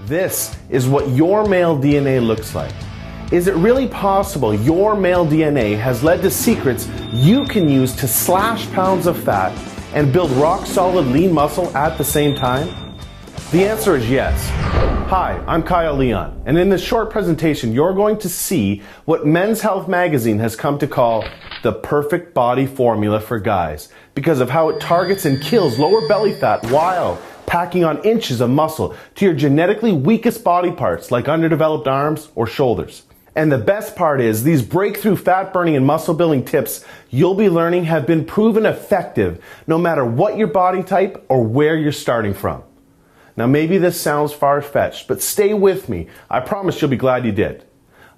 This is what your male DNA looks like. Is it really possible your male DNA has led to secrets you can use to slash pounds of fat and build rock-solid lean muscle at the same time? The answer is yes. Hi, I'm Kyle Leon, and in this short presentation you're going to see what Men's Health magazine has come to call the perfect body formula for guys because of how it targets and kills lower belly fat while packing on inches of muscle to your genetically weakest body parts like underdeveloped arms or shoulders. And the best part is these breakthrough fat burning and muscle building tips you'll be learning have been proven effective no matter what your body type or where you're starting from. Now maybe this sounds far-fetched, but stay with me. I promise you'll be glad you did.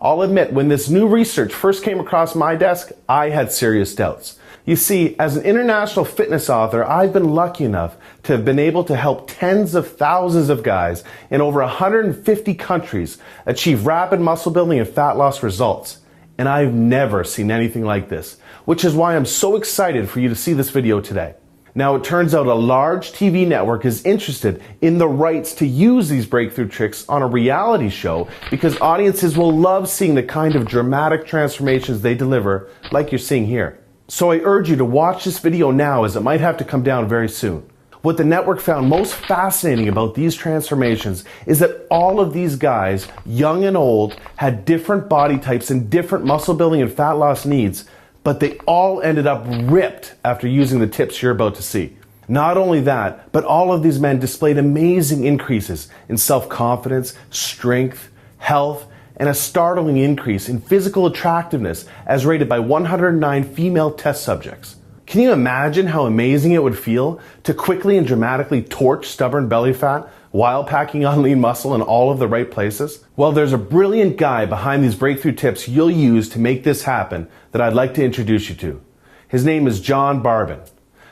I'll admit, when this new research first came across my desk, I had serious doubts. You see, as an international fitness author, I've been lucky enough to have been able to help tens of thousands of guys in over 150 countries achieve rapid muscle building and fat loss results. And I've never seen anything like this, which is why I'm so excited for you to see this video today. Now, it turns out a large TV network is interested in the rights to use these breakthrough tricks on a reality show because audiences will love seeing the kind of dramatic transformations they deliver, like you're seeing here. So I urge you to watch this video now, as it might have to come down very soon. What the network found most fascinating about these transformations is that all of these guys, young and old, had different body types and different muscle building and fat loss needs, but they all ended up ripped after using the tips you're about to see. Not only that, but all of these men displayed amazing increases in self-confidence, strength, health, and a startling increase in physical attractiveness as rated by 109 female test subjects. Can you imagine how amazing it would feel to quickly and dramatically torch stubborn belly fat while packing on lean muscle in all of the right places? Well, there's a brilliant guy behind these breakthrough tips you'll use to make this happen that I'd like to introduce you to. His name is John Barbon.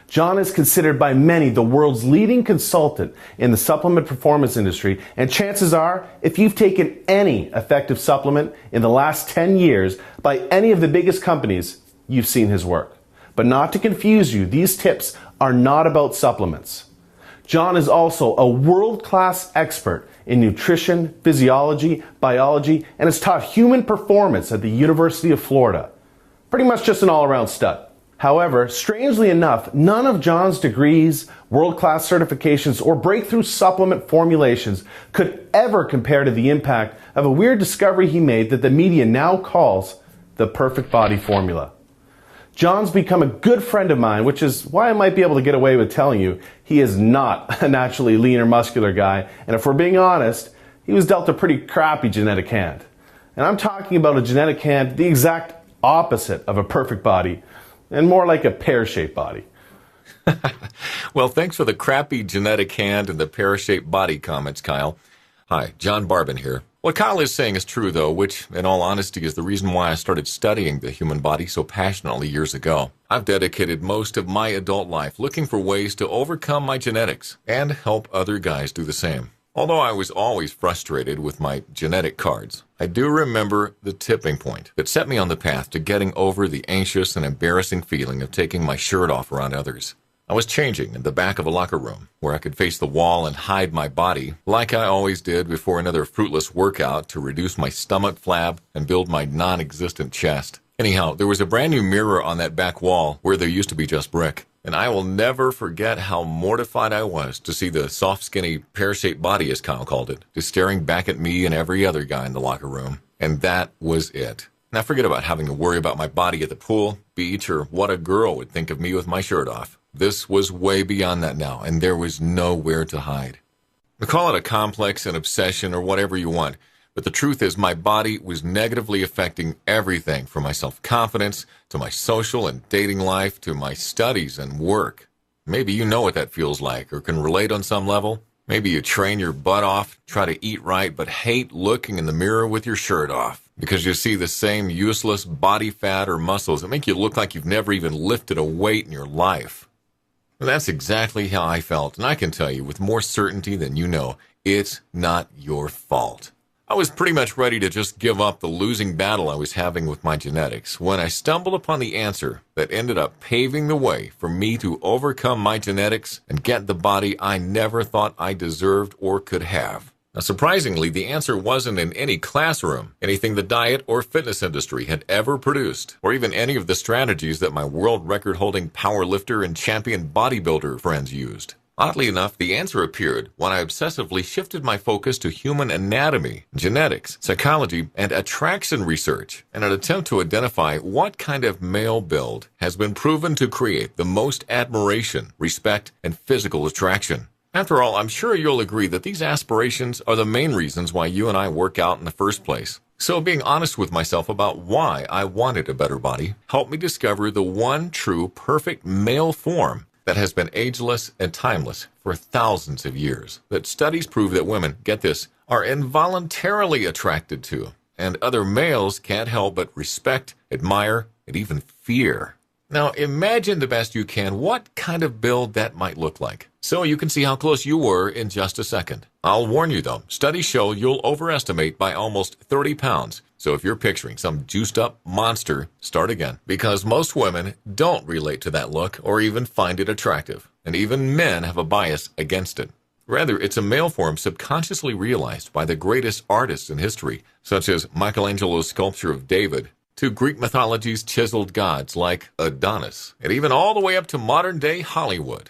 John is considered by many the world's leading consultant in the supplement performance industry, and chances are, if you've taken any effective supplement in the last 10 years by any of the biggest companies, you've seen his work. But not to confuse you, these tips are not about supplements. John is also a world-class expert in nutrition, physiology, biology, and has taught human performance at the University of Florida. Pretty much just an all-around stud. However, strangely enough, none of John's degrees, world-class certifications, or breakthrough supplement formulations could ever compare to the impact of a weird discovery he made that the media now calls the perfect body formula. John's become a good friend of mine, which is why I might be able to get away with telling you he is not a naturally lean or muscular guy, and if we're being honest, he was dealt a pretty crappy genetic hand. And I'm talking about a genetic hand the exact opposite of a perfect body, and more like a pear-shaped body. Well, thanks for the crappy genetic hand and the pear-shaped body comments, Kyle. Hi, John Barbon here. What Kyle is saying is true, though, which, in all honesty, is the reason why I started studying the human body so passionately years ago. I've dedicated most of my adult life looking for ways to overcome my genetics and help other guys do the same. Although I was always frustrated with my genetic cards, I do remember the tipping point that set me on the path to getting over the anxious and embarrassing feeling of taking my shirt off around others. I was changing in the back of a locker room where I could face the wall and hide my body like I always did before another fruitless workout to reduce my stomach flab and build my non-existent chest. Anyhow, there was a brand new mirror on that back wall where there used to be just brick. And I will never forget how mortified I was to see the soft, skinny, pear-shaped body, as Kyle called it, just staring back at me and every other guy in the locker room. And that was it. Now forget about having to worry about my body at the pool, beach, or what a girl would think of me with my shirt off. This was way beyond that now, and there was nowhere to hide. Call it a complex, an obsession, or whatever you want. But the truth is my body was negatively affecting everything from my self-confidence to my social and dating life to my studies and work. Maybe you know what that feels like or can relate on some level. Maybe you train your butt off, try to eat right, but hate looking in the mirror with your shirt off because you see the same useless body fat or muscles that make you look like you've never even lifted a weight in your life. And that's exactly how I felt, and I can tell you with more certainty than you know, it's not your fault. I was pretty much ready to just give up the losing battle I was having with my genetics when I stumbled upon the answer that ended up paving the way for me to overcome my genetics and get the body I never thought I deserved or could have. Now, surprisingly, the answer wasn't in any classroom, anything the diet or fitness industry had ever produced, or even any of the strategies that my world record-holding powerlifter and champion bodybuilder friends used. Oddly enough, the answer appeared when I obsessively shifted my focus to human anatomy, genetics, psychology, and attraction research in an attempt to identify what kind of male build has been proven to create the most admiration, respect, and physical attraction. After all, I'm sure you'll agree that these aspirations are the main reasons why you and I work out in the first place. So being honest with myself about why I wanted a better body helped me discover the one true perfect male form that has been ageless and timeless for thousands of years, that studies prove that women, get this, are involuntarily attracted to, and other males can't help but respect, admire, and even fear. Now imagine the best you can what kind of build that might look like, so you can see how close you were in just a second. I'll warn you though, studies show you'll overestimate by almost 30 pounds. So if you're picturing some juiced-up monster, start again. Because most women don't relate to that look or even find it attractive. And even men have a bias against it. Rather, it's a male form subconsciously realized by the greatest artists in history, such as Michelangelo's sculpture of David, to Greek mythology's chiseled gods like Adonis, and even all the way up to modern-day Hollywood.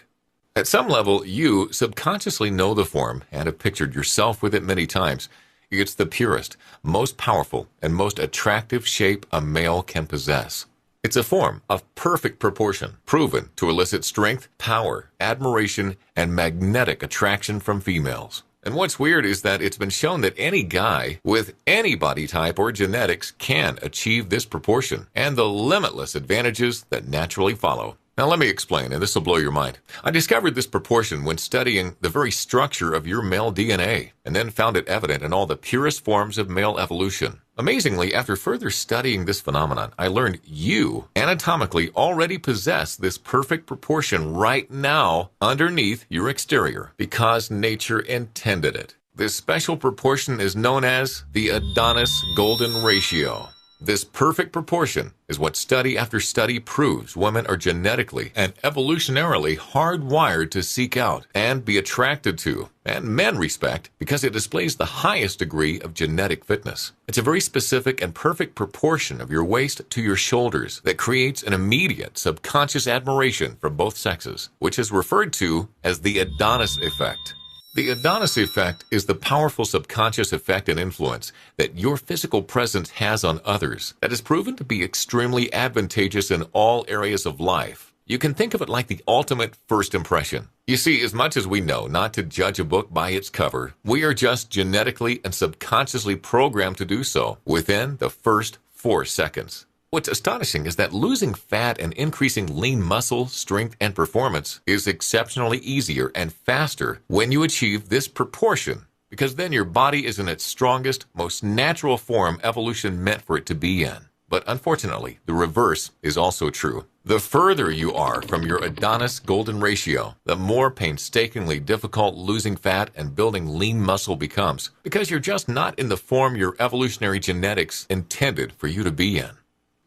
At some level, you subconsciously know the form and have pictured yourself with it many times. It's the purest, most powerful, and most attractive shape a male can possess. It's a form of perfect proportion, proven to elicit strength, power, admiration, and magnetic attraction from females. And what's weird is that it's been shown that any guy with any body type or genetics can achieve this proportion and the limitless advantages that naturally follow. Now let me explain, and this will blow your mind. I discovered this proportion when studying the very structure of your male DNA, and then found it evident in all the purest forms of male evolution. Amazingly, after further studying this phenomenon, I learned you anatomically already possess this perfect proportion right now underneath your exterior, because nature intended it. This special proportion is known as the Adonis Golden Ratio. This perfect proportion is what study after study proves women are genetically and evolutionarily hardwired to seek out and be attracted to, and men respect, because it displays the highest degree of genetic fitness. It's a very specific and perfect proportion of your waist to your shoulders that creates an immediate subconscious admiration for both sexes, which is referred to as the Adonis effect. The Adonis effect is the powerful subconscious effect and influence that your physical presence has on others that is proven to be extremely advantageous in all areas of life. You can think of it like the ultimate first impression. You see, as much as we know not to judge a book by its cover, we are just genetically and subconsciously programmed to do so within the first 4 seconds. What's astonishing is that losing fat and increasing lean muscle, strength, and performance is exceptionally easier and faster when you achieve this proportion, because then your body is in its strongest, most natural form evolution meant for it to be in. But unfortunately, the reverse is also true. The further you are from your Adonis Golden Ratio, the more painstakingly difficult losing fat and building lean muscle becomes, because you're just not in the form your evolutionary genetics intended for you to be in.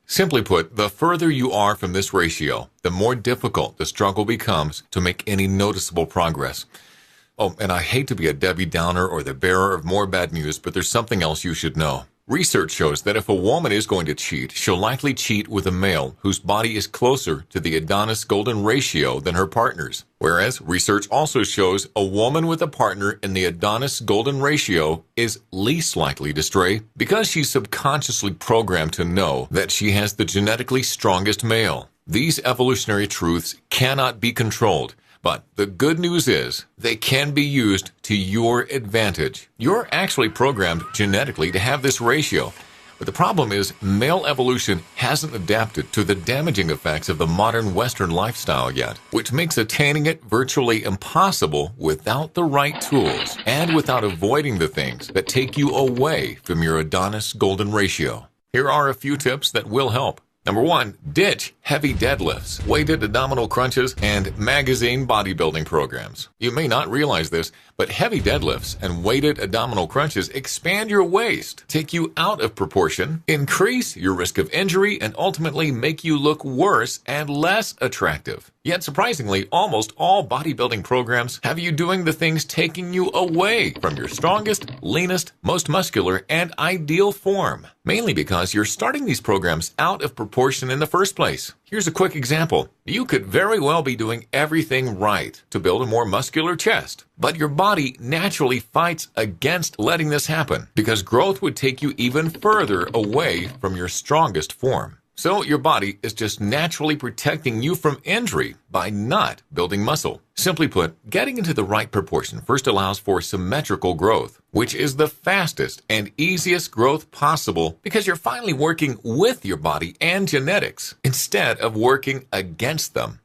Simply put, the further you are from this ratio, the more difficult the struggle becomes to make any noticeable progress. Oh, and I hate to be a Debbie Downer or the bearer of more bad news, but there's something else you should know. Research shows that if a woman is going to cheat, she'll likely cheat with a male whose body is closer to the Adonis Golden Ratio than her partner's. Whereas research also shows a woman with a partner in the Adonis Golden Ratio is least likely to stray because she's subconsciously programmed to know that she has the genetically strongest male. These evolutionary truths cannot be controlled. But the good news is they can be used to your advantage. You're actually programmed genetically to have this ratio. But the problem is male evolution hasn't adapted to the damaging effects of the modern Western lifestyle yet, which makes attaining it virtually impossible without the right tools and without avoiding the things that take you away from your Adonis Golden Ratio. Here are a few tips that will help. Number 1, ditch heavy deadlifts, weighted abdominal crunches, and magazine bodybuilding programs. You may not realize this, but heavy deadlifts and weighted abdominal crunches expand your waist, take you out of proportion, increase your risk of injury, and ultimately make you look worse and less attractive. Yet surprisingly, almost all bodybuilding programs have you doing the things taking you away from your strongest, leanest, most muscular, and ideal form. Mainly because you're starting these programs out of proportion in the first place. Here's a quick example. You could very well be doing everything right to build a more muscular chest, but your body naturally fights against letting this happen because growth would take you even further away from your strongest form. So your body is just naturally protecting you from injury by not building muscle. Simply put, getting into the right proportion first allows for symmetrical growth, which is the fastest and easiest growth possible because you're finally working with your body and genetics instead of working against them.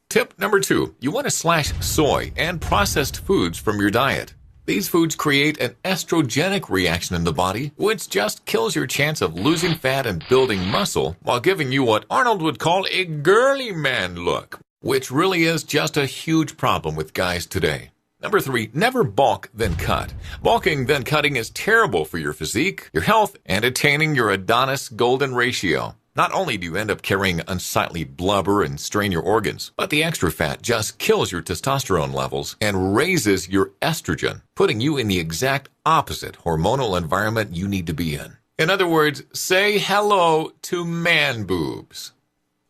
Tip number 2, you want to slash soy and processed foods from your diet. These foods create an estrogenic reaction in the body, which just kills your chance of losing fat and building muscle while giving you what Arnold would call a girly man look, which really is just a huge problem with guys today. Number 3, never bulk then cut. Bulking then cutting is terrible for your physique, your health, and attaining your Adonis golden ratio. Not only do you end up carrying unsightly blubber and strain your organs, but the extra fat just kills your testosterone levels and raises your estrogen, putting you in the exact opposite hormonal environment you need to be in. In other words, say hello to man boobs.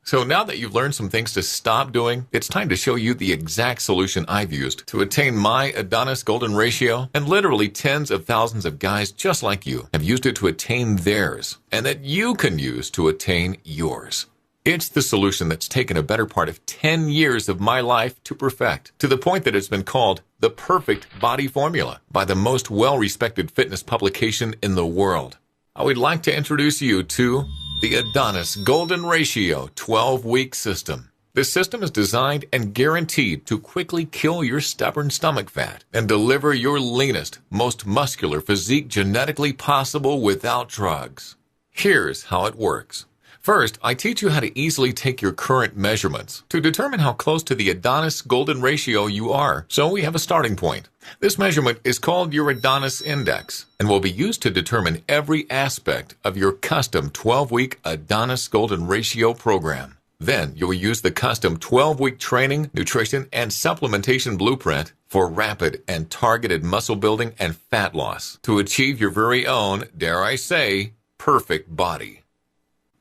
So now that you've learned some things to stop doing, it's time to show you the exact solution I've used to attain my Adonis golden ratio, and literally tens of thousands of guys just like you have used it to attain theirs, and that you can use to attain yours. It's the solution that's taken a better part of 10 years of my life to perfect, to the point that it's been called the perfect body formula by the most well-respected fitness publication in the world. I would like to introduce you to the Adonis Golden Ratio 12-week system. This system is designed and guaranteed to quickly kill your stubborn stomach fat and deliver your leanest, most muscular physique genetically possible without drugs. Here's how it works. First, I teach you how to easily take your current measurements to determine how close to the Adonis golden ratio you are, so we have a starting point. This measurement is called your Adonis Index and will be used to determine every aspect of your custom 12-week Adonis golden ratio program. Then you will use the custom 12-week training, nutrition, and supplementation blueprint for rapid and targeted muscle building and fat loss to achieve your very own, dare I say, perfect body.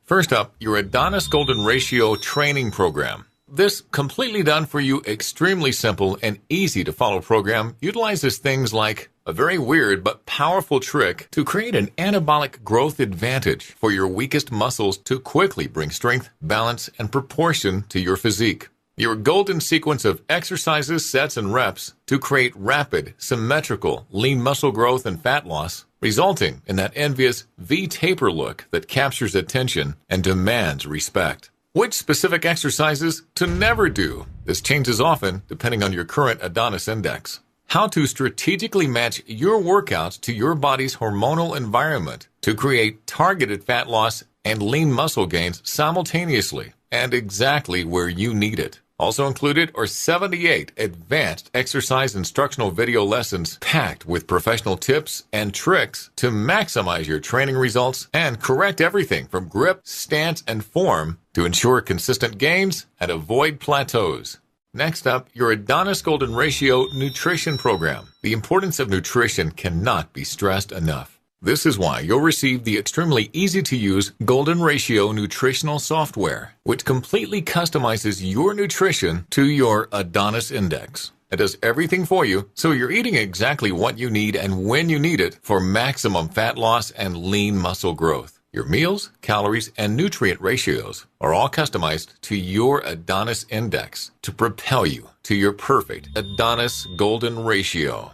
First up, your Adonis Golden Ratio training program. This completely done for you, extremely simple and easy to follow program utilizes things like a very weird but powerful trick to create an anabolic growth advantage for your weakest muscles to quickly bring strength, balance, and proportion to your physique. Your golden sequence of exercises, sets, and reps to create rapid, symmetrical, lean muscle growth and fat loss, resulting in that envious V-taper look that captures attention and demands respect. Which specific exercises to never do? This changes often depending on your current Adonis index. How to strategically match your workouts to your body's hormonal environment to create targeted fat loss and lean muscle gains simultaneously and exactly where you need it. Also included are 78 advanced exercise instructional video lessons packed with professional tips and tricks to maximize your training results and correct everything from grip, stance, and form to ensure consistent gains and avoid plateaus. Next up, your Adonis Golden Ratio nutrition program. The importance of nutrition cannot be stressed enough. This is why you'll receive the extremely easy-to-use Golden Ratio nutritional software, which completely customizes your nutrition to your Adonis Index. It does everything for you, so you're eating exactly what you need and when you need it for maximum fat loss and lean muscle growth. Your meals, calories, and nutrient ratios are all customized to your Adonis Index to propel you to your perfect Adonis Golden Ratio.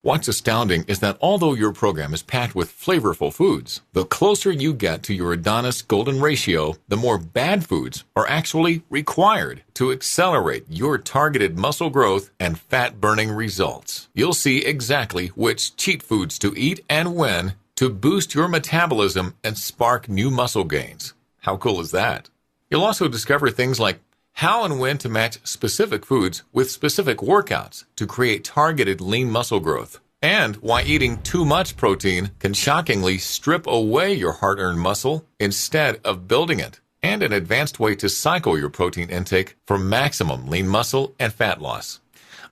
What's astounding is that although your program is packed with flavorful foods, the closer you get to your Adonis Golden Ratio, the more bad foods are actually required to accelerate your targeted muscle growth and fat-burning results. You'll see exactly which cheat foods to eat and when to boost your metabolism and spark new muscle gains. How cool is that? You'll also discover things like how and when to match specific foods with specific workouts to create targeted lean muscle growth, and why eating too much protein can shockingly strip away your hard-earned muscle instead of building it, and an advanced way to cycle your protein intake for maximum lean muscle and fat loss.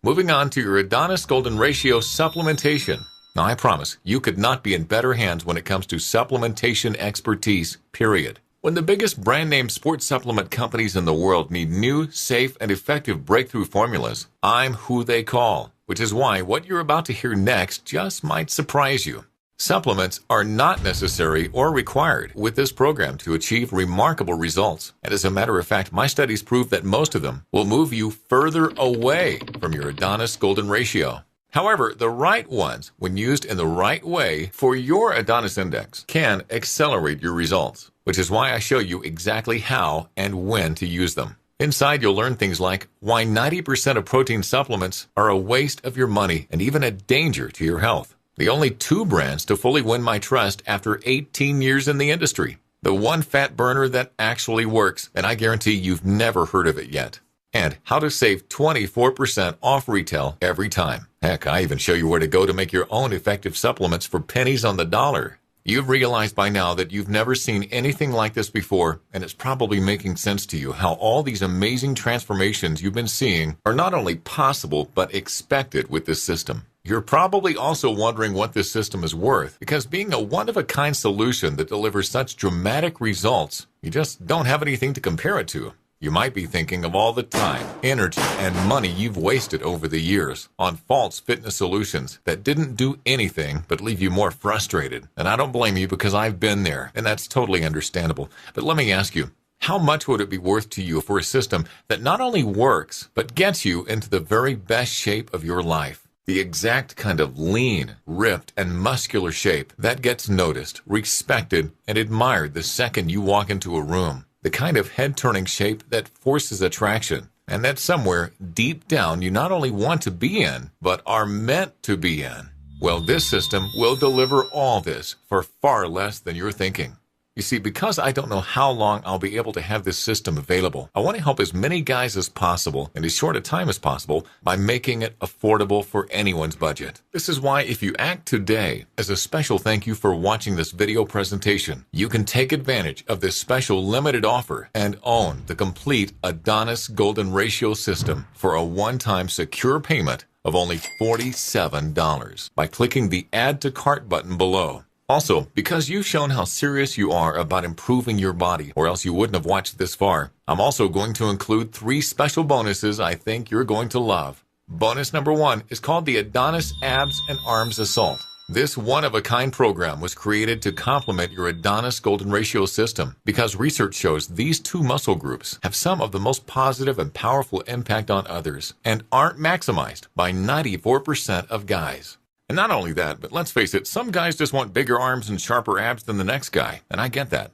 Moving on to your Adonis Golden Ratio supplementation. Now, I promise you could not be in better hands when it comes to supplementation expertise, period. When the biggest brand-name sports supplement companies in the world need new, safe, and effective breakthrough formulas, I'm who they call, which is why what you're about to hear next just might surprise you. Supplements are not necessary or required with this program to achieve remarkable results. And as a matter of fact, my studies prove that most of them will move you further away from your Adonis Golden Ratio. However, the right ones, when used in the right way for your Adonis Index, can accelerate your results, which is why I show you exactly how and when to use them. Inside, you'll learn things like why 90% of protein supplements are a waste of your money and even a danger to your health. The only 2 brands to fully win my trust after 18 years in the industry. The one fat burner that actually works, and I guarantee you've never heard of it yet. And how to save 24% off retail every time. Heck, I even show you where to go to make your own effective supplements for pennies on the dollar. You've realized by now that you've never seen anything like this before, and it's probably making sense to you how all these amazing transformations you've been seeing are not only possible, but expected with this system. You're probably also wondering what this system is worth, because being a one-of-a-kind solution that delivers such dramatic results, you just don't have anything to compare it to. You might be thinking of all the time, energy, and money you've wasted over the years on false fitness solutions that didn't do anything but leave you more frustrated. And I don't blame you because I've been there, and that's totally understandable. But let me ask you, how much would it be worth to you for a system that not only works, but gets you into the very best shape of your life? The exact kind of lean, ripped, and muscular shape that gets noticed, respected, and admired the second you walk into a room. The kind of head-turning shape that forces attraction, and that somewhere deep down you not only want to be in, but are meant to be in. Well, this system will deliver all this for far less than you're thinking. You see, because I don't know how long I'll be able to have this system available, I want to help as many guys as possible in as short a time as possible by making it affordable for anyone's budget. This is why if you act today, as a special thank you for watching this video presentation, you can take advantage of this special limited offer and own the complete Adonis Golden Ratio system for a one-time secure payment of only $47 by clicking the Add to Cart button below. Also, because you've shown how serious you are about improving your body, or else you wouldn't have watched this far, I'm also going to include 3 special bonuses I think you're going to love. Bonus number 1 is called the Adonis Abs and Arms Assault. This one-of-a-kind program was created to complement your Adonis Golden Ratio system because research shows these 2 muscle groups have some of the most positive and powerful impact on others and aren't maximized by 94% of guys. And not only that, but let's face it, some guys just want bigger arms and sharper abs than the next guy, and I get that.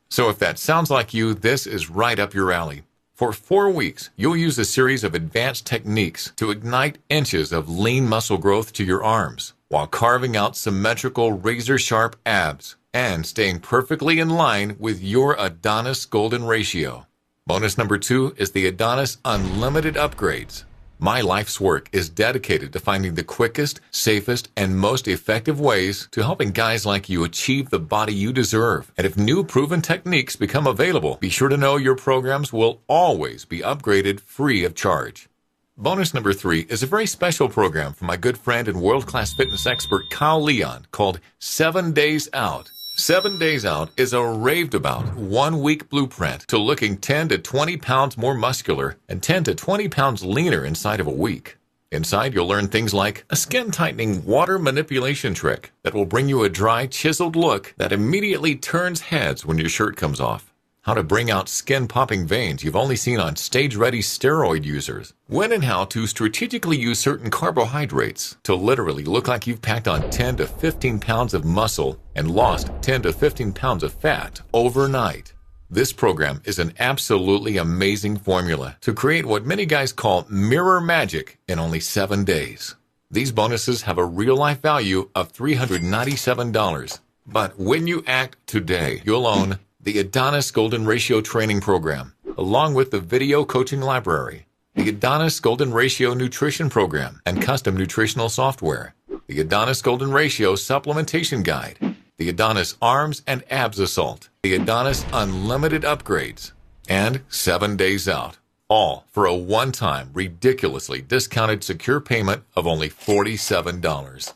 So if that sounds like you, this is right up your alley. For 4 weeks, you'll use a series of advanced techniques to ignite inches of lean muscle growth to your arms, while carving out symmetrical razor-sharp abs and staying perfectly in line with your Adonis Golden Ratio. Bonus number 2 is the Adonis Unlimited Upgrades. My life's work is dedicated to finding the quickest, safest, and most effective ways to helping guys like you achieve the body you deserve. And if new proven techniques become available, be sure to know your programs will always be upgraded free of charge. Bonus number 3 is a very special program from my good friend and world-class fitness expert Kyle Leon called 7 Days Out. 7 Days Out is a raved-about 1-week blueprint to looking 10 to 20 pounds more muscular and 10 to 20 pounds leaner inside of a week. Inside, you'll learn things like a skin-tightening water manipulation trick that will bring you a dry, chiseled look that immediately turns heads when your shirt comes off. How to bring out skin-popping veins you've only seen on stage-ready steroid users. When and how to strategically use certain carbohydrates to literally look like you've packed on 10 to 15 pounds of muscle and lost 10 to 15 pounds of fat overnight. This program is an absolutely amazing formula to create what many guys call mirror magic in only 7 days. These bonuses have a real-life value of $397. But when you act today, you'll own the Adonis Golden Ratio Training Program, along with the Video Coaching Library, the Adonis Golden Ratio Nutrition Program and Custom Nutritional Software, the Adonis Golden Ratio Supplementation Guide, the Adonis Arms and Abs Assault, the Adonis Unlimited Upgrades, and 7 Days Out, all for a one-time, ridiculously discounted secure payment of only $47.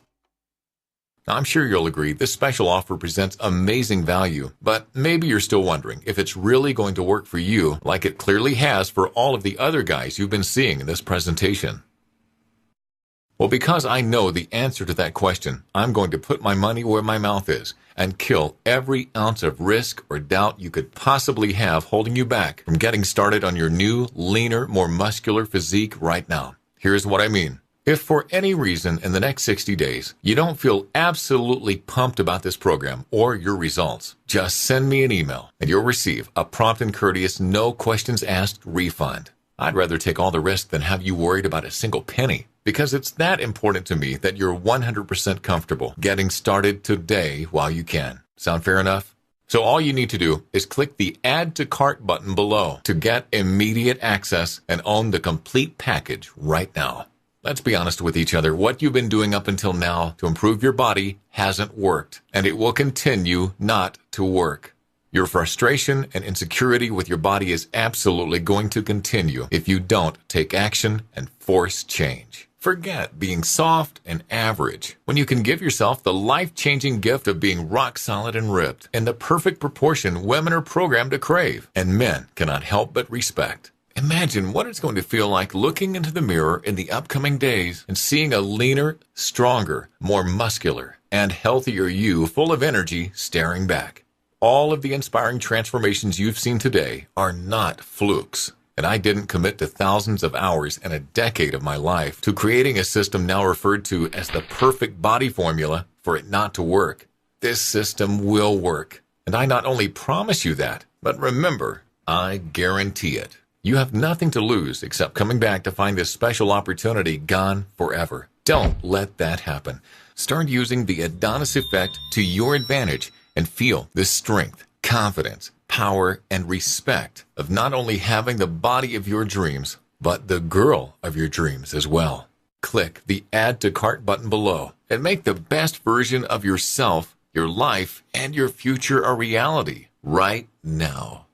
Now, I'm sure you'll agree this special offer presents amazing value, but maybe you're still wondering if it's really going to work for you like it clearly has for all of the other guys you've been seeing in this presentation. Well, because I know the answer to that question, I'm going to put my money where my mouth is and kill every ounce of risk or doubt you could possibly have holding you back from getting started on your new, leaner, more muscular physique right now. Here's what I mean. If for any reason in the next 60 days you don't feel absolutely pumped about this program or your results, just send me an email and you'll receive a prompt and courteous, no questions asked refund. I'd rather take all the risk than have you worried about a single penny, because it's that important to me that you're 100% comfortable getting started today while you can. Sound fair enough? So all you need to do is click the Add to Cart button below to get immediate access and own the complete package right now. Let's be honest with each other. What you've been doing up until now to improve your body hasn't worked, and it will continue not to work. Your frustration and insecurity with your body is absolutely going to continue if you don't take action and force change. Forget being soft and average when you can give yourself the life-changing gift of being rock solid and ripped in the perfect proportion women are programmed to crave and men cannot help but respect. Imagine what it's going to feel like looking into the mirror in the upcoming days and seeing a leaner, stronger, more muscular, and healthier you full of energy staring back. All of the inspiring transformations you've seen today are not flukes, and I didn't commit to thousands of hours and a decade of my life to creating a system now referred to as the perfect body formula for it not to work. This system will work, and I not only promise you that, but remember, I guarantee it. You have nothing to lose except coming back to find this special opportunity gone forever. Don't let that happen. Start using the Adonis effect to your advantage and feel the strength, confidence, power, and respect of not only having the body of your dreams, but the girl of your dreams as well. Click the Add to Cart button below and make the best version of yourself, your life, and your future a reality right now.